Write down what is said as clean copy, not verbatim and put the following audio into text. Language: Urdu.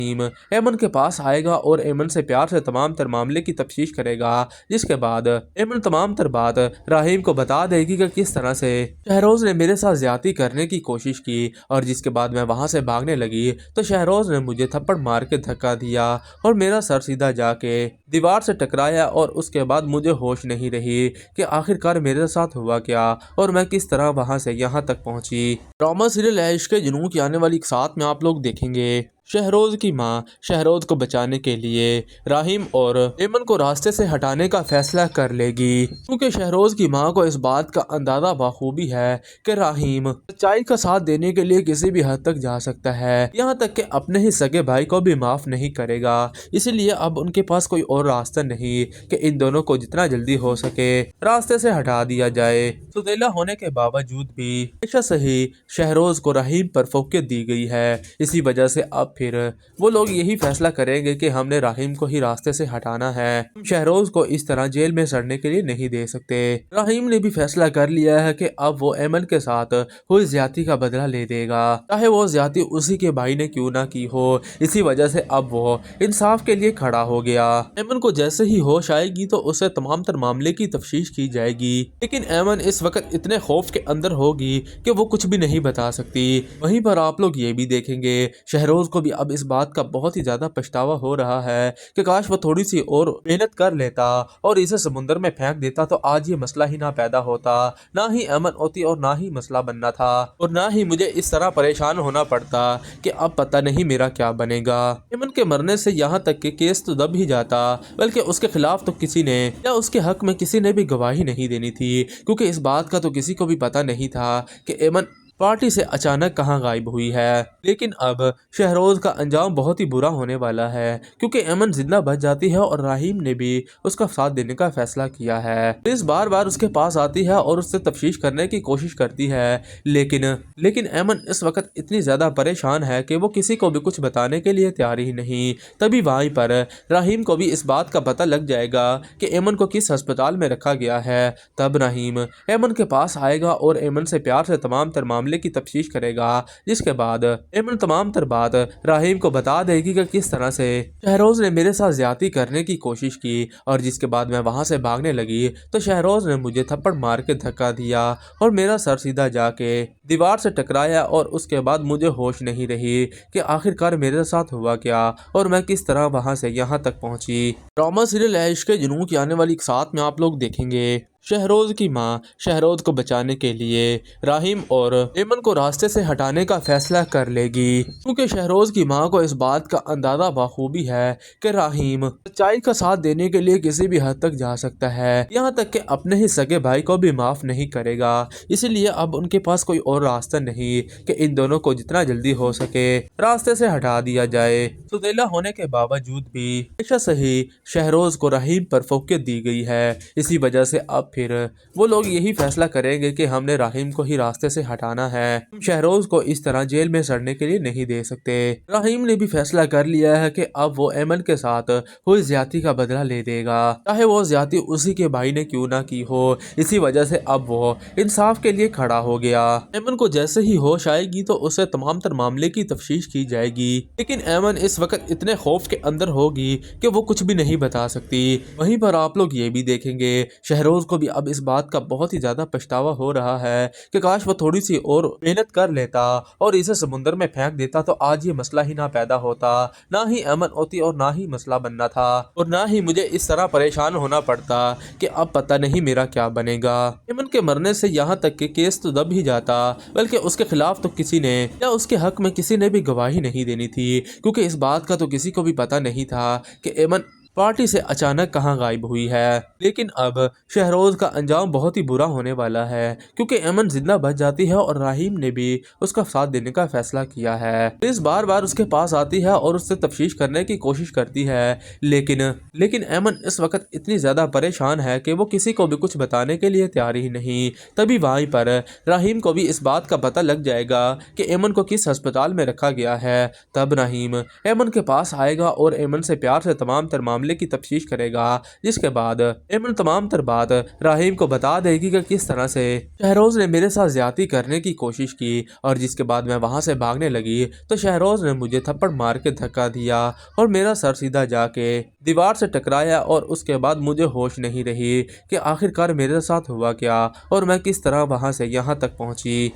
ایمن کے پاس آئے گا اور ایمن سے پیار سے تمام تر معاملے کی تفتیش کرے گا، جس کے بعد ایمن تمام تر بات رحیم کو بتا دے گی کہ کس طرح سے شہروز نے میرے ساتھ زیادتی کرنے کی کوشش کی، اور جس کے بعد میں وہاں سے بھاگنے لگی تو شہروز نے مجھے تھپڑ مار کے دھکا دیا اور میرا سر سیدھا جا کے دیوار سے ٹکرایا، اور اس کے بعد مجھے ہوش نہیں رہی کہ آخر کار میرے ساتھ ہوا کیا اور میں کس طرح وہاں سے یہاں تک پہنچی۔ ڈرامہ سیریل عشق جنوں کی آنے والی ایک ساتھ میں آپ لوگ دیکھیں گے شہروز کی ماں شہروز کو بچانے کے لیے رحیم اور ایمن کو راستے سے ہٹانے کا فیصلہ کر لے گی، کیونکہ شہروز کی ماں کو اس بات کا اندازہ بخوبی ہے کہ رحیم سچائی کا ساتھ دینے کے لیے کسی بھی حد تک جا سکتا ہے، یہاں تک کہ اپنے ہی سگے بھائی کو بھی معاف نہیں کرے گا، اسی لیے اب ان کے پاس کوئی اور راستہ نہیں کہ ان دونوں کو جتنا جلدی ہو سکے راستے سے ہٹا دیا جائے۔ سوتیلا ہونے کے باوجود بھی ہمیشہ سے ہی شہروز کو رحیم پر فوقیت دی گئی ہے، اسی وجہ سے اب پھر وہ لوگ یہی فیصلہ کریں گے کہ ہم نے رحیم کو ہی راستے سے ہٹانا ہے، ہم شہروز کو اس طرح جیل میں سڑنے کے لیے نہیں دے سکتے۔ رحیم نے بھی فیصلہ کر لیا ہے کہ اب وہ ایمن کے ساتھ ہوئی زیادتی کا بدلہ لے دے گا، چاہے وہ زیادتی اسی کے بھائی نے کیوں نہ کی ہو، اسی وجہ سے اب وہ انصاف کے لیے کھڑا ہو گیا۔ ایمن کو جیسے ہی ہوش آئے گی تو اسے تمام تر معاملے کی تفتیش کی جائے گی، لیکن ایمن اس وقت اتنے خوف کے اندر ہوگی کہ وہ کچھ بھی نہیں بتا سکتی۔ وہیں پر آپ لوگ یہ بھی دیکھیں گے شہروز کو بھی اب اس بات کا بہت ہی زیادہ پچھتاوا ہو رہا ہے کہ کاش وہ تھوڑی سی اور محنت کر لیتا اور اسے سمندر میں پھینک دیتا تو آج یہ مسئلہ ہی نہ پیدا ہوتا، نہ ہی ایمن ہوتی اور نہ ہی مسئلہ بننا تھا، اور نہ ہی مجھے اس طرح پریشان ہونا پڑتا کہ اب پتہ نہیں میرا کیا بنے گا۔ ایمن کے مرنے سے یہاں تک کہ کیس تو دب ہی جاتا، بلکہ اس کے خلاف تو کسی نے یا اس کے حق میں کسی نے بھی گواہی نہیں دینی تھی، کیونکہ اس بات کا تو کسی کو بھی پتہ نہیں تھا کہ ایمن پارٹی سے اچانک کہاں غائب ہوئی ہے۔ لیکن اب شہروز کا انجام بہت ہی برا ہونے والا ہے، کیونکہ ایمن زندہ بچ جاتی ہے اور رحیم نے بھی اس کا ساتھ دینے کا فیصلہ کیا ہے۔ پولیس بار بار اس کے پاس آتی ہے اور اس سے تفتیش کرنے کی کوشش کرتی ہے، لیکن ایمن اس وقت اتنی زیادہ پریشان ہے کہ وہ کسی کو بھی کچھ بتانے کے لیے تیار ہی نہیں۔ تبھی وہیں پر رحیم کو بھی اس بات کا پتہ لگ جائے گا کہ ایمن کو کس ہسپتال میں رکھا گیا ہے۔ تب رحیم ایمن کے پاس آئے گا اور ایمن سے پیار سے تمام تر معاملے کی تفتیش کرے گا، جس کے بعد ایمن تمام تر بات رحیم کو بتا دے گی کہ کس طرح سے شہروز نے میرے ساتھ زیادتی کرنے کی کوشش کی، اور جس کے بعد میں وہاں سے بھاگنے لگی تو شہروز نے مجھے تھپڑ مار کے دھکا دیا اور میرا سر سیدھا جا کے دیوار سے ٹکرایا، اور اس کے بعد مجھے ہوش نہیں رہی کہ آخر کار میرے ساتھ ہوا کیا اور میں کس طرح وہاں سے یہاں تک پہنچی۔ ڈرامہ سیریل عشق جنوں کی آنے والی ایک ساتھ میں آپ لوگ دیکھیں گے شہروز کی ماں شہروز کو بچانے کے لیے رحیم اور ایمن کو راستے سے ہٹانے کا فیصلہ کر لے گی، کیونکہ شہروز کی ماں کو اس بات کا اندازہ بخوبی ہے کہ رحیم سچائی کا ساتھ دینے کے لیے کسی بھی حد تک جا سکتا ہے، یہاں تک کہ اپنے ہی سگے بھائی کو بھی معاف نہیں کرے گا، اسی لیے اب ان کے پاس کوئی اور راستہ نہیں کہ ان دونوں کو جتنا جلدی ہو سکے راستے سے ہٹا دیا جائے۔ سوتیلا ہونے کے باوجود بھی ہمیشہ سے ہی شہروز کو رحیم پر فوقیت دی گئی ہے، اسی وجہ سے اب پھر وہ لوگ یہی فیصلہ کریں گے کہ ہم نے رحیم کو ہی راستے سے ہٹانا ہے، ہم شہروز کو اس طرح جیل میں سڑنے کے لیے نہیں دے سکتے۔ رحیم نے بھی فیصلہ کر لیا ہے کہ اب وہ ایمن کے ساتھ ہوئی زیادتی کا بدلہ لے دے گا، چاہے وہ زیادتی اسی کے بھائی نے کیوں نہ کی ہو، اسی وجہ سے اب وہ انصاف کے لیے کھڑا ہو گیا۔ ایمن کو جیسے ہی ہوش آئے گی تو اسے تمام تر معاملے کی تفتیش کی جائے گی، لیکن ایمن اس وقت اتنے خوف کے اندر ہوگی کہ وہ کچھ بھی نہیں بتا سکتی۔ وہیں پر آپ لوگ یہ بھی دیکھیں گے شہروز کو بھی اب اس بات کا بہت ہی زیادہ پچھتاوا ہو رہا ہے کہ کاش وہ تھوڑی سی اور محنت کر لیتا اور اسے سمندر میں پھینک دیتا تو آج یہ مسئلہ ہی نہ پیدا ہوتا، نہ ہی ایمن ہوتی اور نہ ہی مسئلہ بننا تھا، اور نہ ہی مجھے اس طرح پریشان ہونا پڑتا کہ اب پتہ نہیں میرا کیا بنے گا۔ ایمن کے مرنے سے یہاں تک کہ کیس تو دب ہی جاتا، بلکہ اس کے خلاف تو کسی نے یا اس کے حق میں کسی نے بھی گواہی نہیں دینی تھی، کیونکہ اس بات کا تو کسی کو بھی پتہ نہیں تھا کہ ایمن پارٹی سے اچانک کہاں غائب ہوئی ہے۔ لیکن اب شہروز کا انجام بہت ہی برا ہونے والا ہے، کیونکہ ایمن زندہ بچ جاتی ہے اور رحیم نے بھی اس کا ساتھ دینے کا فیصلہ کیا ہے۔ پولیس بار بار اس کے پاس آتی ہے اور اس سے تفتیش کرنے کی کوشش کرتی ہے، لیکن ایمن اس وقت اتنی زیادہ پریشان ہے کہ وہ کسی کو بھی کچھ بتانے کے لیے تیار ہی نہیں۔ تبھی وہیں پر رحیم کو بھی اس بات کا پتہ لگ جائے گا کہ ایمن کو کس ہسپتال میں رکھا گیا ہے۔ تب رحیم ایمن کے پاس آئے گا اور ایمن سے پیار سے تمام تر معاملے معاملے کی تفتیش کرے گا، جس کے بعد ایمن تمام تر بات رحیم کو بتا دے گی کہ کس طرح سے شہروز نے میرے ساتھ زیادتی کرنے کی کوشش کی، اور جس کے بعد میں وہاں سے بھاگنے لگی تو شہروز نے مجھے تھپڑ مار کے دھکا دیا اور میرا سر سیدھا جا کے دیوار سے ٹکرایا، اور اس کے بعد مجھے ہوش نہیں رہی کہ آخر کار میرے ساتھ ہوا کیا اور میں کس طرح وہاں سے یہاں تک پہنچی۔